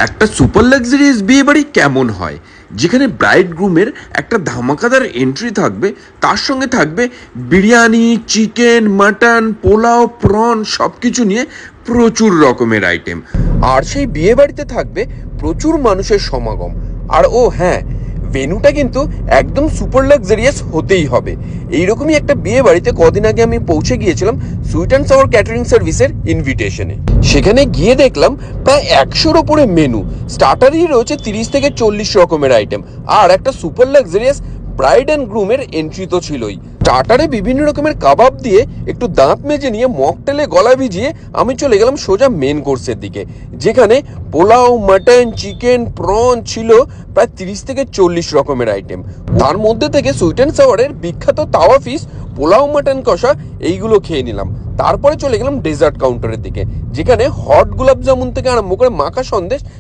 একটা super luxurious বিয়ে বাড়ি কেমন হয়, যেখানে ব্রাইড গ্রুমের একটা ধামাকাদার এন্ট্রি থাকবে, তার সঙ্গে থাকবে biryani, chicken, mutton, pulao, prawn সব কিছু নিয়ে প্রচুর রকমের আইটেম। আর সেই বিয়ে বাড়িতে থাকবে প্রচুর মানুষের সমাগম। আর ও হ্যাঁ, ভেন্যুটা কিন্তু একদম সুপার লাক্সারিয়াস হতেই হবে। এইরকমই একটা বিয়ে বাড়িতে কদিন আগে আমি পৌঁছে গিয়েছিলাম সুইট অ্যান্ড সাওয়ার ক্যাটারিং সার্ভিসের ইনভিটেশনে। সেখানে গিয়ে দেখলাম প্রায় 100-র ওপরে মেনু, স্টার্টারই রয়েছে 30 থেকে 40 রকমের আইটেম, আর একটা সুপার লাক্সারিয়াস ব্রাইড অ্যান্ড গ্রুমের এন্ট্রি তো ছিলই। স্টার্টারে বিভিন্ন রকমের কাবাব দিয়ে একটু দাঁত মেজে নিয়ে মকটেলে গলা ভিজিয়ে আমি চলে গেলাম সোজা মেন কোর্সের দিকে, যেখানে পোলাও, মাটন, চিকেন, প্রন ছিল প্রায় 30 থেকে 40 রকমের আইটেম। তার মধ্যে থেকে সুইট অ্যান্ড সাওয়ারের বিখ্যাত তাওয়া ফিশ, পোলাও, মাটন কষা এইগুলো খেয়ে নিলাম। তারপরে চলে গেলাম ডেজার্ট কাউন্টারের দিকে, যেখানে হট গোলাপ জামুন থেকে আরম্ভ করে মাখা সন্দেশ